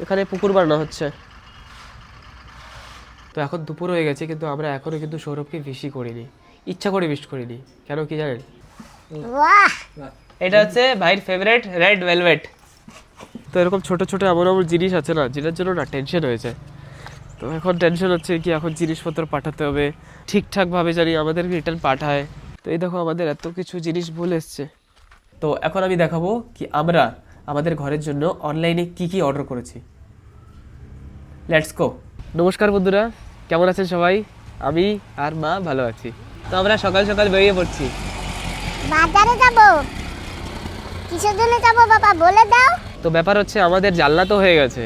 এখানে পুকুর বানানো হচ্ছে। তো এখন দুপুর হয়ে গেছে, কিন্তু আমরা এখনো কিন্তু সৌরভকে বেশি করিনি, ইচ্ছা করে বেশি করিনি। কেন কি জানেন? বাহ, এটা হচ্ছে ভাইয়ের ফেভারিট রেড ভেলভেট। তো এরকম ছোট ছোট এমন এমন জিনিস আছে না, যেটার জন্য না টেনশন হয়েছে। তো এখন টেনশন হচ্ছে কি, এখন জিনিসপত্র পাঠাতে হবে ঠিকঠাকভাবে, জানি আমাদের রিটার্ন পাঠায়। তো এই দেখো আমাদের এত কিছু জিনিস ভুল এসছে। তো এখন আমি দেখাবো কি আমরা আমাদের ঘরের জন্য অনলাইনে কি কি অর্ডার করেছি। Let's go. নমস্কার বন্ধুরা, কেমন আছেন সবাই? আমি আর মা ভালো আছি। তো আমরা সকাল সকাল বেরিয়ে পড়ছি। বাজারে যাব। কিসের জন্য যাব বাবা বলে দাও। তো ব্যাপার হচ্ছে, আমাদের জানলা তো হয়ে গেছে,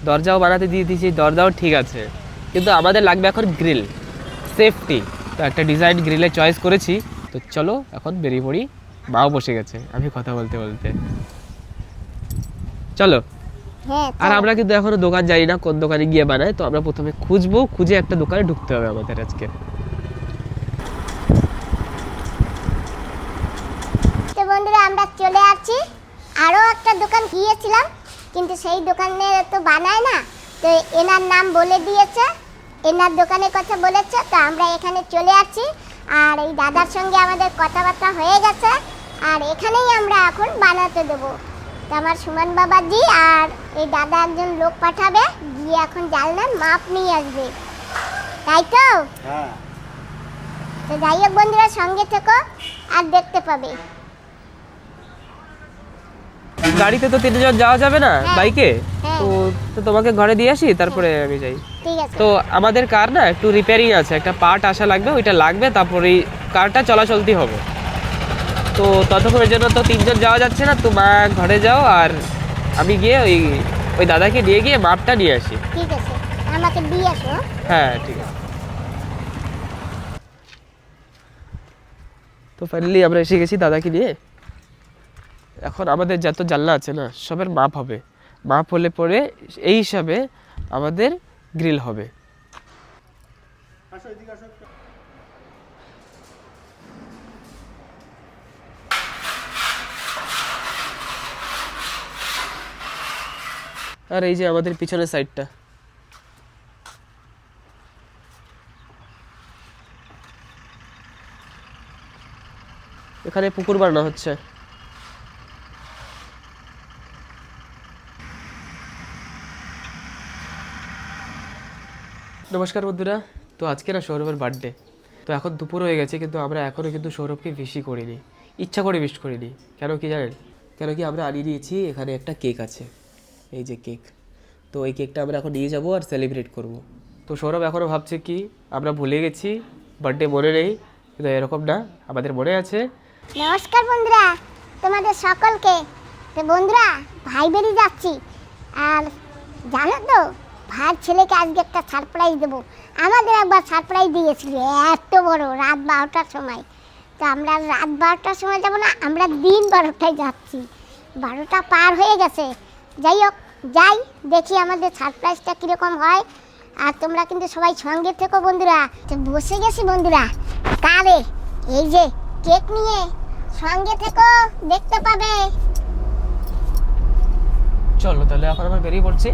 দরজাও বানাতে দিয়ে দিয়েছি, দরজাও ঠিক আছে, কিন্তু আমাদের লাগবে এখন গ্রিল, সেফটি। তো একটা ডিজাইন গ্রিলের চয়েস করেছি। তো চলো এখন বেরিয়ে পড়ি। মাও বসে গেছে, আমি কথা বলতে বলতে। চলো। হ্যাঁ, আর আমরা কিন্তু এখনো দোকান জানি না কোন দোকানে গিয়ে বানায়, তো আমরা প্রথমে খুঁজবো, খুঁজে একটা দোকানে ঢুকতে হবে আমাদের আজকে। তো বন্ধুরা আমরা চলে আসছি। আরও একটা দোকান গিয়েছিলাম, কিন্তু সেই দোকানে তো বানায় না। তো এনার নাম বলে দিয়েছে, এনার দোকানের কথা বলেছে। তো আমরা এখানে চলে আসছি, আর এই দাদার সঙ্গে আমাদের কথাবার্তা হয়ে গেছে। আর এখানেই আমরা এখন বানাতে দেবো। তো আমার সুমন বাবাজি আর এই দাদা একজন লোক পাঠাবে, গিয়ে এখন জানলাম মাপ নিয়ে আসবে, তাই তো? হ্যাঁ। তো যাই হোক বন্ধুরা, সঙ্গে থেকো আর দেখতে পাবে। গাড়িতে তো 3 জন যাওয়া যাবে না, হ্যাঁ। বাইকে। হ্যাঁ। তো তো তোমাকে ঘরে দিয়ে আসি, তারপরে আমি যাই। ঠিক আছে। তো আমাদের কার না একটু রিপেয়ারিং আছে, একটা পার্ট আসা লাগবে, ওইটা লাগবে, তারপরে কারটা চলাচলতি হবে। তো ততক্ষণের জন্য তো 3 জন যাওয়া যাচ্ছে না, তো মা ঘরে যাও, আর আমি গিয়ে ওই দাদাকে নিয়ে গিয়ে মাপটা নিয়ে আসি। ঠিক আছে, আমাকে দিয়ে আসো। হ্যাঁ ঠিক আছে। তো ফাইনালি আমরা এসে গেছি দাদাকে নিয়ে। এখন আমাদের যত জানলা আছে না, সবের মাপ হবে। মাপ হলে পরে এই হিসাবে আমাদের গ্রিল হবে। আর এই যে আমাদের পিছনের সাইডটা, এখানে পুকুর বানানো হচ্ছে। নমস্কার বন্ধুরা, তো আজকে না সৌরভের বার্থডে। তো এখন দুপুর হয়ে গেছে, কিন্তু আমরা এখনও কিন্তু সৌরভকে বেশি করিনি, ইচ্ছা করে বেশি করিনি। কেন কি জানেন? কেন কি আমরা আনিয়ে দিয়েছি, এখানে একটা কেক আছে, এই যে কেক। তো এই কেকটা আমরা এখন নিয়ে যাবো আর সেলিব্রেট করব। তো সৌরভ এখনও ভাবছে কি আমরা ভুলে গেছি, বার্থডে মনে নেই, কিন্তু এরকম না, আমাদের মনে আছে। নমস্কার বন্ধুরা, তোমাদের সকলকে। তো বন্ধুরা, ভাই বেরিয়ে যাচ্ছি। আর জানো তো, ভাইয়ের ছেলেকে আজকে একটা সারপ্রাইজ দেবো। আমাদের একবার সারপ্রাইজ দিয়েছিল এত বড়, রাত 12টার সময়। তো আমরা রাত 12টার সময় যাবো না, আমরা দিন 12টায় যাচ্ছি। 12টা পার হয়ে গেছে। যাই হোক, যাই দেখি আমাদের সারপ্রাইজটা কীরকম হয়। আর তোমরা কিন্তু সবাই সঙ্গে থেকো বন্ধুরা। তো বসে গেছি বন্ধুরা কারে, এই যে কেক নিয়ে। সঙ্গে থেকো, দেখতে পাবে। চলো তাহলে এখন আমরা বেরিয়ে পড়ছি।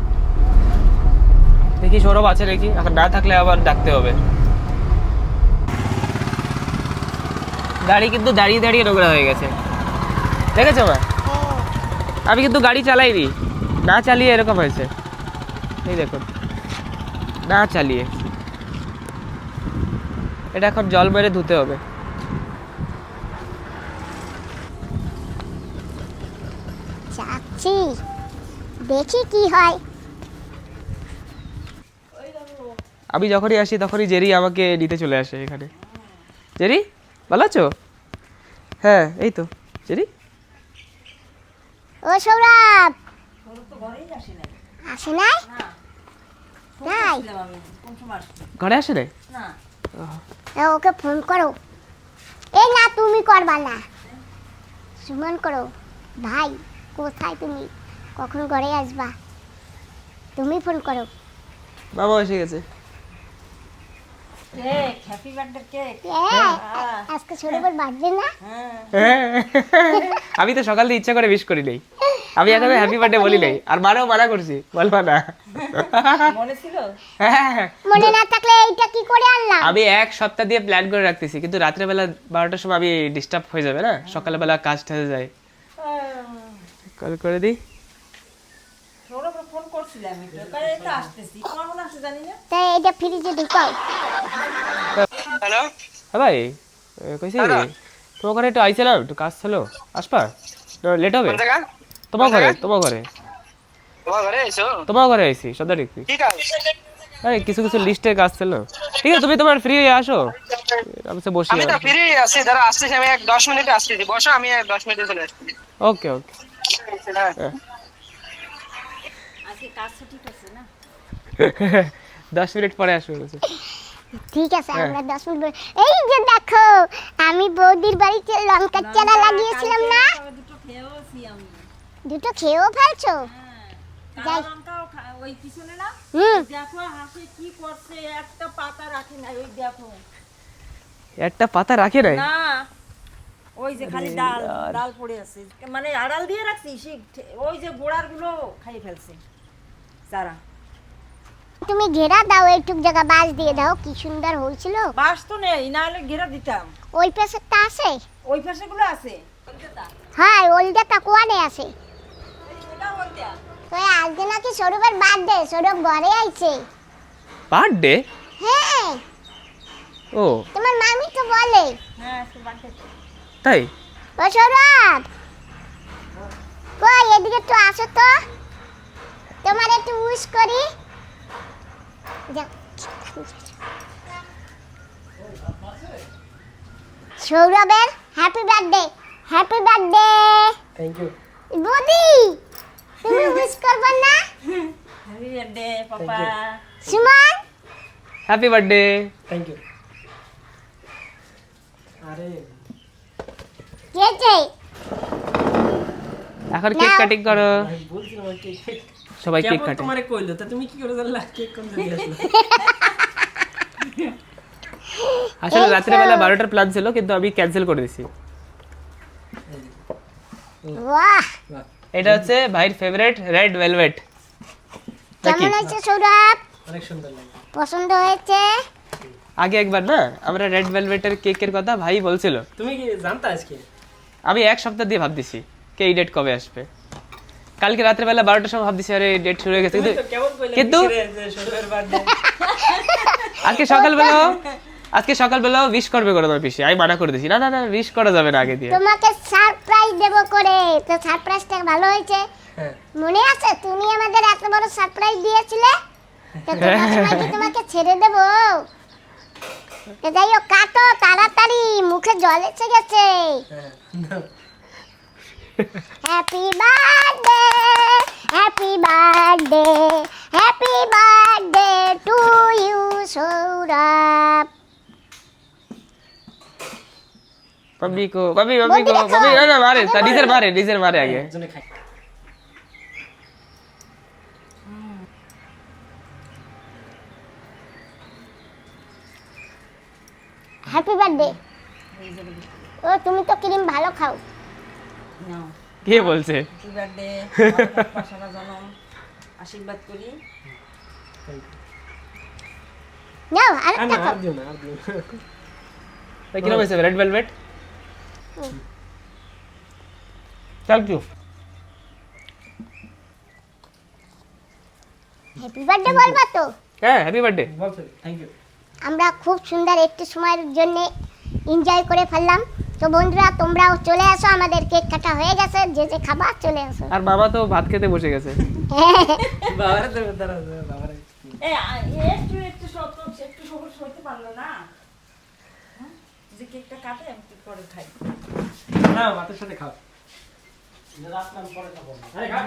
দেখি সৌরভ আছে নাকি, এখন না থাকলে আবার ডাকতে হবে। গাড়ি কিন্তু দাঁড়িয়ে দাঁড়িয়ে নোংরা হয়ে গেছে, দেখেছো মা? আমি কিন্তু গাড়ি চালাইনি, না চালিয়ে এরকম হয়েছে। এই দেখুন, না চালিয়ে। এটা এখন জল মেরে ধুতে হবে। যাচ্ছি, দেখি কি হয়। আমি যখনই আসি তখনই জেরি আমাকে নিতে চলে আসে এখানে। জেরি, ভালো আছো? হ্যাঁ এই তো জেরি। ও সৌরভ, আসে নাই? নাই, ঘরে আসে নাই? ওকে ফোন করো। এই না, তুমি করবা না, সুমন করো। ভাই কোথায় তুমি, কখন ঘরে আসবা? তুমি ফোন করো। মামা এসে গেছে। Cake, happy birthday cake. আজকে সৌরভের বার্থডে না? হ্যাঁ। আমি তো সকাল থেকে ইচ্ছা করে উইশ করি নাই। আমি এখনো হ্যাপি বার্থডে বলি নাই, আর মারাও মানা করছি বলবা না। মনে ছিল? হ্যাঁ, মনে না থাকলে এইটা কি করে আনলাম? আমি এক সপ্তাহ দিয়ে প্ল্যান করে রাখতেছি, কিন্তু রাত্রেবেলা 12টার সময় আমি ডিস্টার্ব হয়ে যাবে না, সকালবেলা কাজ ঠেজে যায়। কল করে দিই। সৌরভ ফোন করছিলাম একটু, কই এই তো আসতেছি, কখন আসে জানি না। তাই এইটা ফ্রিজে ঢুকাও। হ্যালো, হ্যাঁ ভাই, কইছি তোমার ঘরে একটু আইছিলাম, একটু কাজ ছিল, আসবা? লেট হবে? কোন জায়গা? তোমার ঘরে, তোমার ঘরে, তোমার ঘরে এসো। তোমার ঘরে আইছি সদা দেখছি। কি কাজ? আরে কিছু কিছু লিস্টের কাজ ছিল। ঠিক আছে, তুমি তোমার ফ্রি হয়ে আসো, আমি তো বসি। আমি তো ফ্রি আছি, দাঁড়া আসতেছি, আমি 10 মিনিটে আসতেছি, বসো, আমি 10 মিনিটে চলে আসছি। ওকে ওকে। হ্যাঁ। আজকে কাজ তো ঠিক আছে না? 10 মিনিট পরে আসবে বলেছে। ঠিক আছে, আমরা 10 মিনিট এই যে দেখো, আমি বৌদির বাড়িতে লঙ্কার চারা লাগিয়েছিলাম না, তবে দুটো খেয়েওছি আমি। দুটো খেয়েও ফেলছো? কাঁচা লঙ্কাও ওই পিছনে না, হুম, দেখো হাসে কি করছে, একটা পাতা রাখে নাই, ওই দেখো একটা পাতা রাখে নাই? না, ওই যে খালি ডাল ডাল পড়ে আছে, মানে আড়াল দিয়ে রাখছি, ওই যে গোড়ার গুলো খাই ফেলছে চারা। তুমি ঘেরা দাও, এইটুক জায়গা বাঁশ দিয়ে দাও, কি সুন্দর হয়েছিল। বাঁশ তো নেই, না হলে ঘেরা দিতাম। ওই পাশেরটা আছে? ওই পাশে গুলো আছে। হ্যাঁ, ওলটা কোয়ানে আছে। এটা ওইটা। তো আজকে নাকি সৌরভের বার্থডে, সৌরভ ঘরে আইছে। বার্থডে? হ্যাঁ, ও তোমার মামি তো বলে। হ্যাঁ, আজকে বার্থডে। তাই? ও সৌরভ, কই এদিকে একটু আসো তো, তোমার একটু উইশ করি। যাও। সৌরভের happy birthday, happy birthday. Thank you. বৌদি, তুমি উইশ করবে না? Happy birthday papa. Suman, happy birthday. Thank you. আরে কে কে? এখন কেক নাও। কাটিং করো, আমি বলছিলাম আর কেক সবাই কেক কেবল কাটে। তোমারে কইলো, তা তুমি কি করে জানলা কেক কোন দিয়ে আসলো? আসলে রাত্রেবেলা 12টার প্ল্যান ছিল, কিন্তু আমি ক্যান্সেল করে দিয়েছি। বাহ, এটা হচ্ছে ভাইয়ের ফেভারিট রেড ভেলভেট। কেমন হয়েছে সৌরভ? অনেক সুন্দর লাগে। পছন্দ হয়েছে? আগে একবার না আমরা রেড ভেলভেটের কেকের কথা ভাই বলছিল, তুমি কি জানতা আজকে? আমি এক সপ্তাহ দিয়ে ভাবতেছি কে এই ডেট কবে আসবে। কালকে রাত্রেবেলা 12টার সময় ভাবতেছি আরে ডেট শুরু হয়ে গেছে, তুমি কিন্তু তো কেমন কইলে কিন্তু- কিসের যে ষোলোর বার্থডে? আজকে সকালবেলা উইশ করবে করে তোমার পিসি, আমি মানা করে দিয়েছি, না না না উইশ করা যাবে না আগে দিয়ে। তোমাকে সারপ্রাইজ দেব করে, তো সারপ্রাইজটা ভালো হয়েছে। হ্যাঁ। মনে আছে তুমি আমাদের এত বড় সারপ্রাইজ দিয়েছিলে, তো তোমার সময় কি তোমাকে ছেড়ে দেব? তো যাই হোক, কাটো তাড়াতাড়ি, মুখে জল এসে গেছে। হ্যাঁ। Happy birthday, happy birthday, happy birthday to you Sourav. Mummy को मम्मी मम्मी को मम्मी ना ना मारे डीजर मारे आगे। একজনে খাই। Happy birthday. ও তুমি তো ক্রিম ভালো খাও। নাও, কে বলছে? হ্যাপি বার্থডে পাপা, সারা জনম আশীর্বাদ করি। নাও না, আরেকটা খাও। আর দিও না, আর দিও না। ভাই কিরকম হয়েছে red velvet? Thank you. Happy birthday বলবা তো? হ্যাঁ হ্যাপি বার্থডে। বলছো, থ্যাংক ইউ। আমরা খুব সুন্দর একটু সময়ের জন্য এনজয় করে ফেললাম। তো বন্ধুরা, তোমরাও চলে আসো, আমাদের কেক কাটা হয়ে গেছে, যে যে খাবার চলে আসো। আর বাবা তো ভাত খেতে বসে গেছে। বাবারে দেবে, দাঁড়াও, বাবারে। একটু সবুজ সইতে পারলো না, হ্যাঁ? যে কেকটা কাটে আমি একটু পরে খাই। না, ভাতের সাথে খাও। রাস্তার পরে খাবো। আরে খা।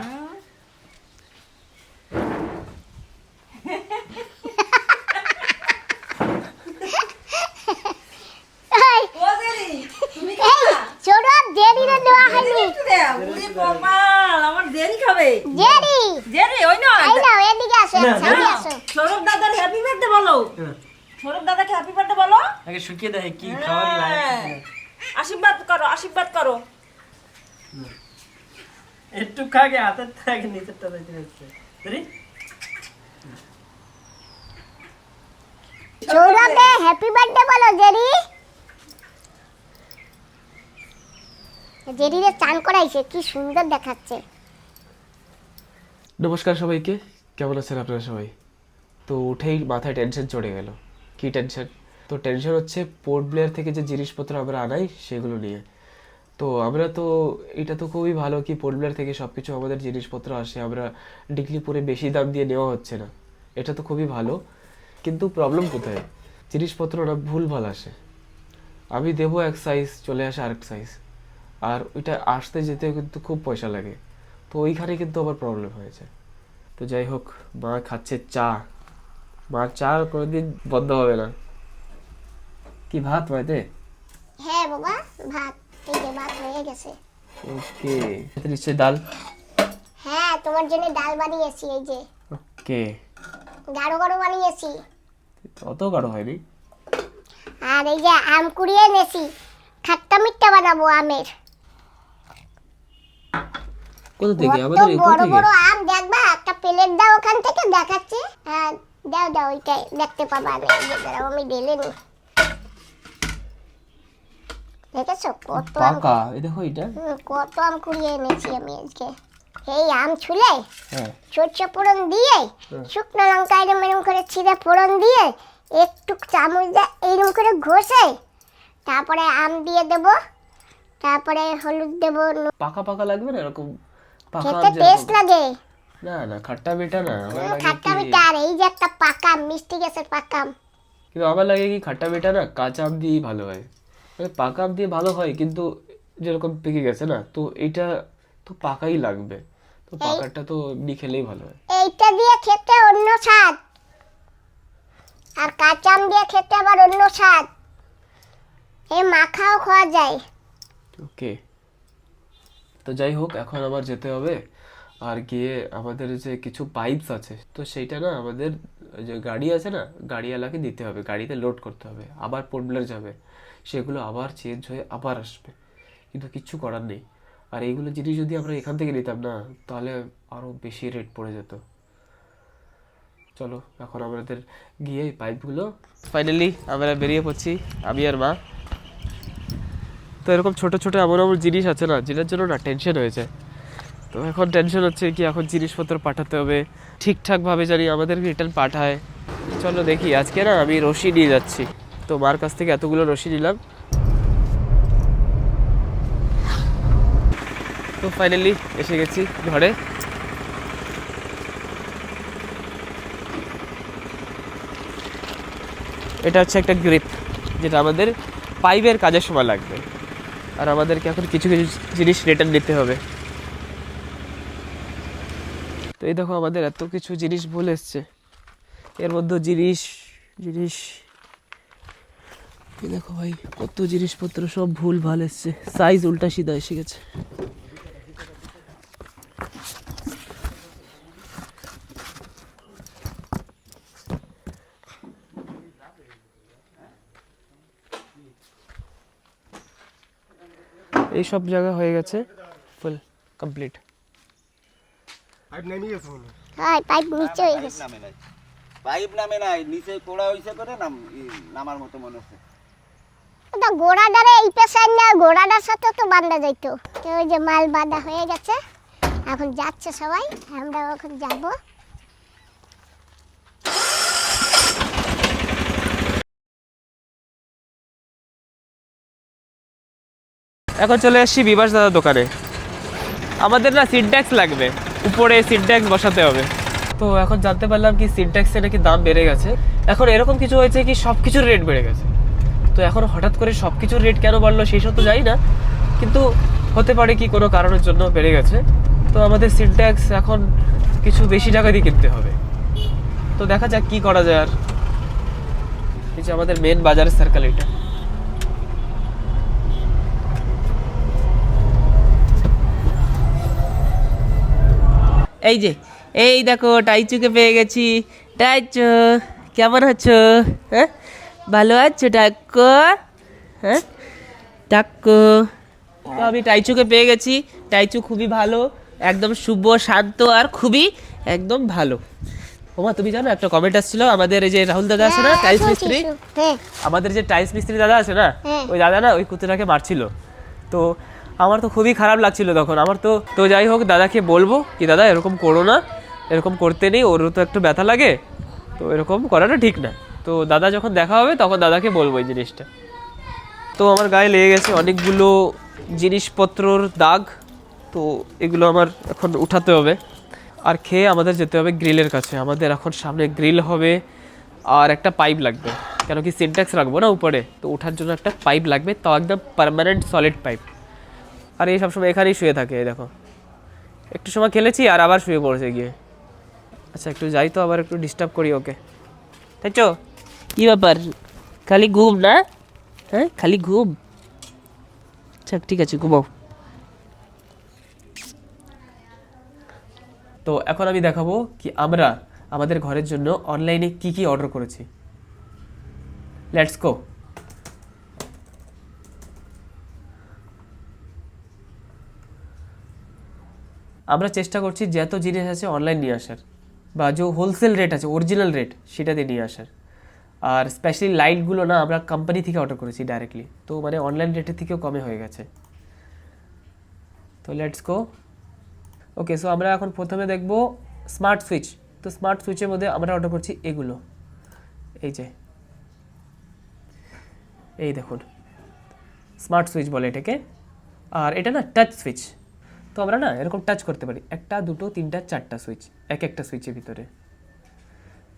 এই, ও জেরি, তুমি এই, খাবা? সৌরভ, জেরিরে দেওয়া হয়নি। একটু দাও। ওরে কপাল, আমার জেরি খাবে। জেরি, জেরি, ওই না। এই নাও, এদিকে আসো, সামনে আসো। সৌরভ দাদার হ্যাপি বার্থডে বলো। হ্যাঁ। সৌরভ দাদাকে হ্যাপি বার্থডে বলো। আগে শুকিয়ে দেয় কি খাওয়ার হ্যাঁ। লাগে। আশীর্বাদ করো, আশীর্বাদ করো। একটু খাগে হাতের থেকে নিচেরটা দিতে হচ্ছে রে। সৌরভে হ্যাপি বার্থডে বলো জেরি। জেরিরে চান করাইছে, কি সুন্দর দেখাচ্ছে। নমস্কার সবাইকে, কেমন আছেন আপনারা সবাই? তো উঠেই মাথায় টেনশন চড়ে গেল। কি টেনশন? তো টেনশন হচ্ছে পোর্ট ব্লেয়ার থেকে যে জিনিসপত্র আমরা আনাই সেগুলো নিয়ে। তো আমরা তো এটা তো খুবই ভালো কি পোর্ট ব্লেয়ার থেকে সব কিছু আমাদের জিনিসপত্র আসে, আমরা ডিগলিপুরে বেশি দাম দিয়ে নেওয়া হচ্ছে না, এটা তো খুবই ভালো। কিন্তু প্রবলেম কোথায়? জিনিসপত্রটা ভুলভাল আসে। আমি দেবো এক সাইজ, চলে আসে আরেক সাইজ, আর ওইটা আসতে যেতে কিন্তু খুব পয়সা লাগে। তো ওইখানে কিন্তু আবার প্রবলেম হয়েছে। তো যাই হোক, মা খাচ্ছে চা। মার চা কোনোদিন বন্ধ হবে না। কি ভাত বাড়িতে? হ্যাঁ বাবা, ভাত, এই যে ভাত হয়ে গেছে। ওকে, সাথে নিশ্চয়ই ডাল। হ্যাঁ, তোমার জন্য ডাল বানিয়েছি, এই যে ওকে, গাঢ় গাঢ় বানিয়েছি। অত গাঢ় হয়নি। আর এই যে আম কুড়িয়ে এনেছি, খাট্টা মিঠা বানাবো আমের। কোথা থেকে? কত আমাদের এখান বড় থেকে? বড় আম, দেখবা? একটা প্লেট দাও, ওখান থেকে দেখাচ্ছি। হ্যাঁ দাও দাও, ওইটাই দেখতে পাবা। আমি এই যে দাঁড়াও, আমি ঢেলে নিই। দেখেছো কত আম? পাকা, এই দেখো এটা। কত আম কুড়িয়ে এনেছি আমি আজকে। এই আম ছুলে হ্যাঁ, সরষে ফোড়ন দিয়ে, শুকনো লঙ্কা এরম এরম করে ছিঁড়ে ফোড়ন দিয়ে, একটু চামচ দিয়ে এইরকম করে ঘষে, তারপরে আম দিয়ে দেবো, তারপরে হলুদ দেবো। পাকা পাকা লাগবে না এরকম? পাকা আম খেতে যেরকম- টেস্ট লাগে। না না, খাট্টা মিঠা না, আমার লাগে খাট্টা কি- মিঠা। আর এই যে একটা পাকা আম, মিষ্টি গাছের পাকা আম। কিন্তু আমার লাগে কি খাট্টা মিঠা না কাঁচা আম দিয়েই ভালো হয়। মানে পাকা আম দিয়ে ভালো হয়, কিন্তু যেরকম পেকে গেছে না, তো এইটা তো পাকাই লাগবে। তো পাকাটা তো এমনি খেলেই ভালো হয়। এইটা দিয়ে খেতে অন্য স্বাদ, আর কাঁচা আম দিয়ে খেতে আবার অন্য স্বাদ। এই মাখাও খাওয়া যায়। ওকে, তো যাই হোক, এখন আমার যেতে হবে। আর গিয়ে আমাদের যে কিছু পাইপস আছে, তো সেইটা না আমাদের যে গাড়ি আছে না, গাড়িওয়ালাকে দিতে হবে, গাড়িতে লোড করতে হবে। আবার পোর্টব্লেয়ার যাবে, সেগুলো আবার চেঞ্জ হয়ে আবার আসবে, কিন্তু কিচ্ছু করার নেই। আর এইগুলো জিনিস যদি আমরা এখান থেকে নিতাম না, তাহলে আরও বেশি রেট পড়ে যেত। চলো এখন আমাদের গিয়ে পাইপগুলো, ফাইনালি আমরা বেরিয়ে পড়ছি, আমি আর মা। তো এরকম ছোট ছোট এমন এমন জিনিস আছে না, যেটার জন্য না টেনশন হয়েছে। তো এখন টেনশন হচ্ছে কি, এখন জিনিসপত্র পাঠাতে হবে ঠিকঠাকভাবে, জানি আমাদের রিটার্ন পাঠায়। চলো দেখি, আজকে না আমি রশি নিয়ে যাচ্ছি। তো মার কাছ থেকে এতগুলো রশি নিলাম। তো ফাইনালি এসে গেছি ঘরে। এটা হচ্ছে একটা গ্রিপ, যেটা আমাদের পাইপের কাজের সময় লাগবে। আর আমাদেরকে এখন কিছু কিছু জিনিস রিটার্ন দিতে হবে। তো এই দেখো, আমাদের এত কিছু জিনিস ভুল এসছে। এর মধ্যে জিনিস জিনিস এই দেখো ভাই, কত জিনিসপত্র সব ভুল ভাল এসছে, সাইজ উল্টা সিধা এসে গেছে। এই সব জায়গা হয়ে গেছে ফুল কমপ্লিট। হয় পাইপ নিচে হয়ে গেছে। পাইপ নামে নাই, নিচে কোড়া হইছে করে নামার মতো মনে হচ্ছে। ওটা গোড়াটারে এই পেশায় না, গোড়াটার সাথে তো বান্ধা যাইতো। তো ওই যে মাল বাঁধা হয়ে গেছে, এখন যাচ্ছে সবাই, আমরা এখন যাব। এখন চলে আসছি বিভাস দাদার দোকানে। আমাদের না সিনট্যাক্স লাগবে, উপরে সিনট্যাক্স বসাতে হবে। তো এখন জানতে পারলাম কি সিনট্যাক্সের নাকি দাম বেড়ে গেছে। এখন এরকম কিছু হয়েছে কি, সব কিছুর রেট বেড়ে গেছে। তো এখন হঠাৎ করে সব কিছুর রেট কেন বাড়লো সেই সব তো জানি না, কিন্তু হতে পারে কি কোনো কারণের জন্য বেড়ে গেছে। তো আমাদের সিনট্যাক্স এখন কিছু বেশি টাকা দিয়ে কিনতে হবে। তো দেখা যাক কি করা যায়। আর এই যে আমাদের মেন বাজারের সার্কেল এটা। এই যে, এই দেখো টাইচুকে পেয়ে গেছি। টাইচু কেমন আছো? হ্যাঁ, ভালো আছো টাক্কু? হ্যাঁ টাক্কু, তো আমি টাইচুকে পেয়ে গেছি। টাইচু খুবই ভালো, একদম শুভ, শান্ত আর খুবই একদম ভালো। ওমা তুমি জানো একটা কমেন্ট আসছিল আমাদের এই যে রাহুল দাদা আছে না টাইলস মিস্ত্রি, হ্যাঁ আমাদের যে টাইলস মিস্ত্রি দাদা আছে না, হ্যাঁ। ওই দাদা না ওই কুত্তাটাকে মারছিল। তো আমার তো খুবই খারাপ লাগছিল তখন আমার। তো যাই হোক দাদাকে বলবো কি দাদা এরকম করো না, এরকম করতে নেই, ওরও তো একটু ব্যথা লাগে, তো এরকম করাটা ঠিক না। তো দাদা যখন দেখা হবে তখন দাদাকে বলবো এই জিনিসটা। তো আমার গায়ে লেগে গেছে অনেকগুলো জিনিসপত্রর দাগ, তো এগুলো আমার এখন উঠাতে হবে। আর খেয়ে আমাদের যেতে হবে গ্রিলের কাছে, আমাদের এখন সামনে গ্রিল হবে আর একটা পাইপ লাগবে, কেন কি সিনট্যাক্স রাখবো না উপরে, তো ওঠার জন্য একটা পাইপ লাগবে, তাও একদম পার্মানেন্ট সলিড পাইপ। আর এই সবসময় এখানেই শুয়ে থাকে, এই দেখো একটু সময় খেলেছি আর আবার শুয়ে পড়েছে গিয়ে। আচ্ছা একটু যাই তো, আবার একটু ডিস্টার্ব করি ওকে, তাই তো? কী ব্যাপার, খালি ঘুম না? হ্যাঁ খালি ঘুম, আচ্ছা ঠিক আছে ঘুমাও। তো এখন আমি দেখাবো কি আমরা আমাদের ঘরের জন্য অনলাইনে কি কি অর্ডার করেছি। Let's go. আমরা চেষ্টা করছি যত জিনিস আছে অনলাইন নিয়ে আসার, বা যে হোলসেল রেট আছে অরিজিনাল রেট সেটাতে নিয়ে আসার। আর স্পেশালি লাইটগুলো না আমরা কোম্পানি থেকে অর্ডার করেছি ডাইরেক্টলি, তো মানে অনলাইন রেটের থেকেও কমে হয়ে গেছে। তো লেটস গো। ওকে, সো আমরা এখন প্রথমে দেখব স্মার্ট সুইচ। তো স্মার্ট সুইচের মধ্যে আমরা অর্ডার করছি এগুলো, এই যে এই দেখুন স্মার্ট সুইচ বলে এটাকে। আর এটা না টাচ সুইচ, তো আমরা না এরকম টাচ করতে পারি, একটা দুটো তিনটা চারটা সুইচ এক একটা সুইচের ভিতরে।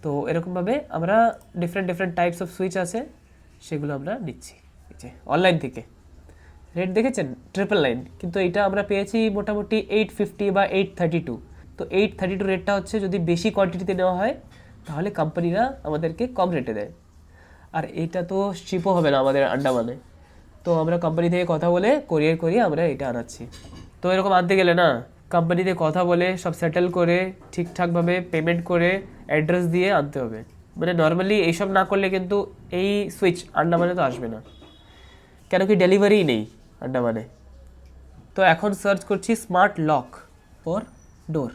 তো এরকমভাবে আমরা ডিফারেন্ট টাইপস অফ সুইচ আছে সেগুলো আমরা নিচ্ছি এই যে অনলাইন থেকে। রেট দেখেছেন 999, কিন্তু এইটা আমরা পেয়েছি মোটামুটি 850 বা 832। তো 832 রেটটা হচ্ছে যদি বেশি কোয়ান্টিটিতে নেওয়া হয় তাহলে কোম্পানিরা আমাদেরকে কম রেটে দেয়। আর এইটা তো শিপও হবে না আমাদের আন্ডামানে, তো আমরা কোম্পানি থেকে কথা বলে কোরিয়ার করিয়ে আমরা এটা আনাচ্ছি। তো এরকম আনতে গেলে না কোম্পানিতে কথা বলে সব সেটেল করে ঠিকঠাকভাবে পেমেন্ট করে অ্যাড্রেস দিয়ে আনতে হবে। মানে নর্মালি এইসব না করলে কিন্তু এই সুইচ আন্ডামানে তো আসবে না, কেন কি ডেলিভারিই নেই আন্ডামানে। তো এখন সার্চ করছি স্মার্ট লক ফর ডোর।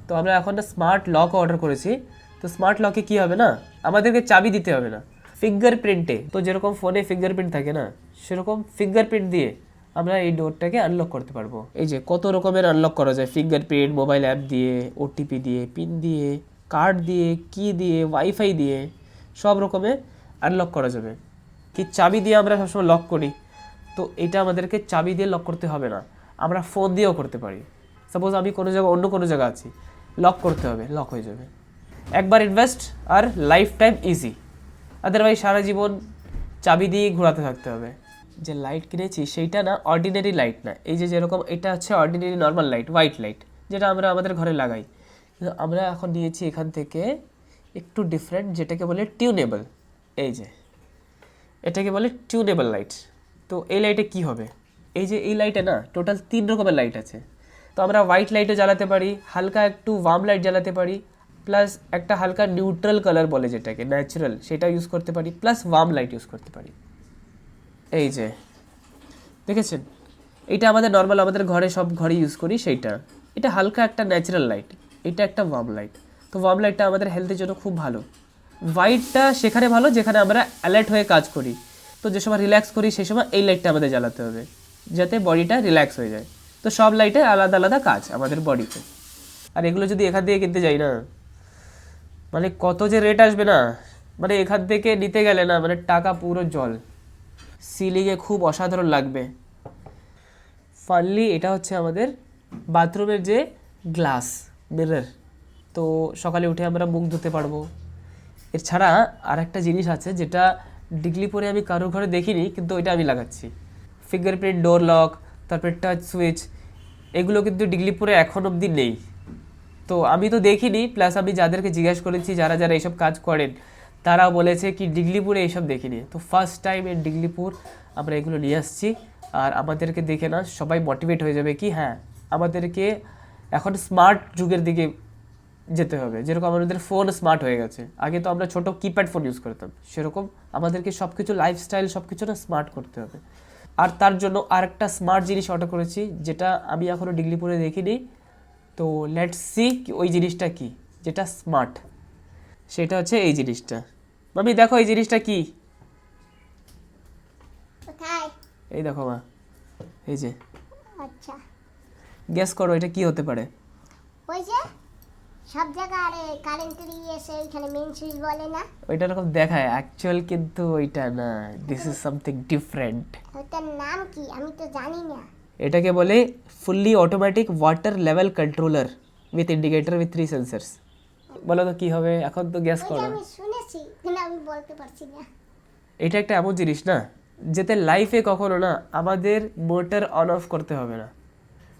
তো আমরা এখন না স্মার্ট লক অর্ডার করেছি। তো স্মার্ট লকে কী হবে না, আমাদেরকে চাবি দিতে হবে না, ফিঙ্গারপ্রিন্টে, তো যেরকম ফোনে ফিঙ্গারপ্রিন্ট থাকে না সেরকম ফিঙ্গারপ্রিন্ট দিয়ে আমরা এই ডোরটাকে আনলক করতে পারবো। এই যে কত রকমের আনলক করা যায়, ফিঙ্গারপ্রিন্ট, মোবাইল অ্যাপ দিয়ে, ওটিপি দিয়ে, পিন দিয়ে, কার্ড দিয়ে, কি দিয়ে, ওয়াইফাই দিয়ে, সব রকমের আনলক করা যাবে। কি চাবি দিয়ে আমরা সবসময় লক করি, তো এটা আমাদেরকে চাবি দিয়ে লক করতে হবে না, আমরা ফোন দিয়েও করতে পারি। সাপোজ আমি কোনো জায়গায় অন্য কোনো জায়গা আছি, লক করতে হবে, লক হয়ে যাবে। একবার ইনভেস্ট আর লাইফ টাইম ইজি, আদারওয়াইজ সারা জীবন চাবি দিয়ে ঘোরাতে থাকতে হবে। যে লাইট কিনেছি সেইটা না অর্ডিনারি লাইট না, এই যে যেরকম এটা হচ্ছে ordinary normal light, white light, যেটা আমরা আমাদের ঘরে লাগাই। কিন্তু আমরা এখন নিয়েছি এখান থেকে একটু ডিফারেন্ট, যেটাকে বলে টিউনেবল। এই যে এটাকে বলে টিউনেবল লাইট। তো এই লাইটে কি হবে, এই যে এই লাইটে না টোটাল 3 রকমের লাইট আছে। তো আমরা হোয়াইট লাইটও জ্বালাতে পারি, হালকা একটু ওয়ার্ম লাইট জ্বালাতে পারি, প্লাস একটা হালকা নিউট্রাল কালার বলে যেটাকে ন্যাচারাল, সেটা ইউজ করতে পারি, প্লাস ওয়ার্ম লাইট ইউজ করতে পারি। এই যে দেখেছেন, এটা আমাদের নর্মাল আমাদের ঘরে সব ঘরে ইউজ করি সেইটা। এটা হালকা একটা ন্যাচারাল লাইট, এটা একটা ওয়ার্ম লাইট। তো ওয়ার্ম লাইটটা আমাদের হেলথের জন্য খুব ভালো। হোয়াইটটা সেখানে ভালো যেখানে আমরা অ্যালার্ট হয়ে কাজ করি, তো যে সময় রিল্যাক্স করি সেই সময় এই লাইটটা আমাদের জ্বালাতে হবে যাতে বডিটা রিল্যাক্স হয়ে যায়। তো সব লাইটের আলাদা আলাদা কাজ আমাদের বডিতে। আর এগুলো যদি এখান থেকে কিনতে যাই না, মানে কত যে রেট আসবে না, মানে এখান থেকে নিতে গেলে না মানে টাকা পুরো জল। সিলিংয়ে খুব অসাধারণ লাগবে। ফাইনালি এটা হচ্ছে আমাদের বাথরুমের যে গ্লাস মিরর, তো সকালে উঠে আমরা মুখ ধুতে পারবো। এছাড়া আর একটা জিনিস আছে যেটা ডিগলিপুরে আমি কারোর ঘরে দেখিনি, কিন্তু ওইটা আমি লাগাচ্ছি। ফিঙ্গারপ্রিন্ট ডোর লক, তারপরে টাচ সুইচ, এগুলো কিন্তু ডিগলিপুরে এখন অবধি নেই। তো আমি তো দেখিনি, প্লাস আমি যাদেরকে জিজ্ঞাসা করেছি যারা যারা এইসব কাজ করেন তারা বলেছে কি ডিগলিপুরে এইসব দেখিনি। তো ফার্স্ট টাইম ইন ডিগলিপুর আমরা এগুলো নিয়ে আসছি। আর আমাদেরকে দেখে না সবাই মোটিভেট হয়ে যাবে কি হ্যাঁ আমাদেরকে এখন স্মার্ট যুগের দিকে যেতে হবে। যেরকম আমাদের ফোন স্মার্ট হয়ে গেছে, আগে তো আমরা ছোটো কিপ্যাড ফোন ইউজ করতাম, সেরকম আমাদেরকে সব কিছু লাইফস্টাইল সব কিছু না স্মার্ট করতে হবে। আর তার জন্য আরেকটা স্মার্ট জিনিস অর্ডার করেছি, যেটা আমি এখনও ডিগ্রি পরে দেখিনি। তো লেটস সি ওই জিনিসটা কি যেটা স্মার্ট। সেটা হচ্ছে এই জিনিসটা। মামি দেখো এই জিনিসটা কি। কোথায়? এই দেখো মা, এই যে, আচ্ছা, গেস করো এটা কি হতে পারে। ওই যে সব জায়গায় কারেন্টের এসে এখানে মেইন সুইচ বলে না, ওইটা এরকম দেখায়, অ্যাকচুয়াল কিন্তু ওইটা না। This is something different. ওটার নাম কি আমি তো জানি না। এটাকে বলে fully automatic water level controller with indicator with 3 sensors. বলো তো কি হবে, এখন তো গেস ওই যে করো। আমি শুনেছি কিন্তু আমি বলতে পারছি না। এটা একটা এমন জিনিস না যেতে লাইফে কখনো না আমাদের মোটর অন অফ করতে হবে না।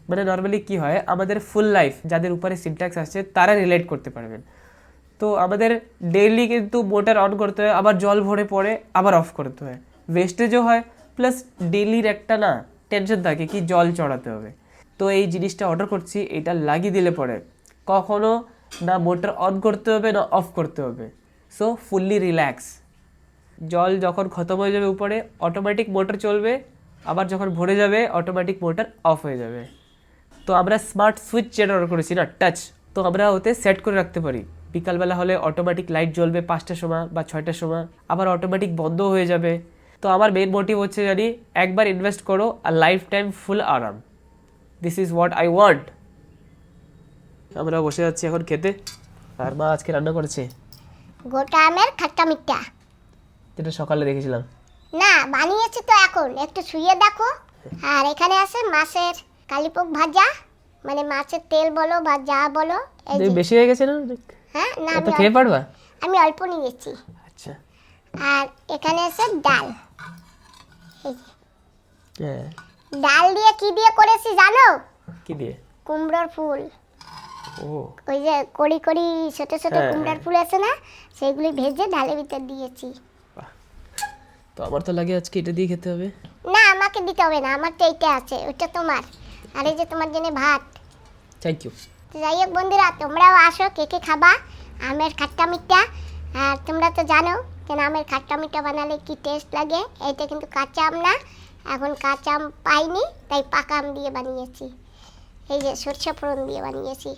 মানে নর্মালি কি হয়, আমাদের ফুল লাইফ যাদের উপরে সিনট্যাক্স আসছে তারা রিলেট করতে পারবেন। তো আমাদের ডেইলি কিন্তু মোটর অন করতে হয়, আবার জল ভরে পড়ে আবার অফ করতে হয়, ওয়েস্টেজও হয়, প্লাস ডেইলির একটা না টেনশন থাকে কি জল চড়াতে হবে। তো এই জিনিসটা অর্ডার করছি, এটা লাগিয়ে দিলে পরে কখনো না মোটর অন করতে হবে না অফ করতে হবে। So fully relax. জল যখন খতম হয়ে যাবে উপরে অটোমেটিক মোটর চলবে, আবার যখন ভরে যাবে অটোমেটিক মোটর অফ হয়ে যাবে। তো আমরা স্মার্ট সুইচ যেটা অর্ডার করেছি না, টাচ, তো আমরা ওতে সেট করে রাখতে পারি। বিকালবেলা হলে অটোমেটিক লাইট জ্বলবে 5টার সময় বা 6টার সময়, আবার অটোমেটিক বন্ধ হয়ে যাবে। তো আমার মেইন মোটিভ হচ্ছে জানি একবার ইনভেস্ট করো আর লাইফ টাইম ফুল আরাম। This is what I want. আমরা বসে যাচ্ছি এখন খেতে, আর মা আজকে রান্না করেছে গোটা আমের খাট্টা মিঠা। যেটা সকালে দেখেছিলাম। না বানিয়েছি তো, এখন একটু শুয়ে দেখো। আর এখানে আছে মাছের কালিপোক ভাজা, মানে মাছের তেল বলো বা যা বলো। এই যে, বেশি হয়ে গেছে না? হ্যাঁ না এত খেয়ে পারবা? আমি অল্প নিয়েছি। আচ্ছা, আর এখানে আছে ডাল। এই যে, হ্যাঁ। ডাল দিয়ে কি দিয়ে করেছি জানো? কি দিয়ে? কুমড়োর ফুল। ও, ওই যে কড়ি কড়ি ছোট ছোট হ্যাঁ, কুমড়ার ফুল আছে না, সেগুলি ভেজে ডালের ভিতর দিয়েছি। তো আমার তো লাগে আজকে এটা দিয়ে খেতে হবে। না আমাকে দিতে হবে না, আমার তো এইটা আছে, ওইটা তোমার। আর এই যে তোমার জন্য ভাত। Thank you. তো যাই হোক বন্ধুরা, তোমরাও আসো, কে কে খাবা আমের খাট্টা মিঠা। আর তোমরা তো জানো কেন আমের খাট্টা মিঠা বানালে কি টেস্ট লাগে। এইটা কিন্তু কাঁচা আম না, এখন কাঁচা আম পাইনি তাই পাকা আম দিয়ে বানিয়েছি। এই যে সরষে ফোড়ন দিয়ে বানিয়েছি।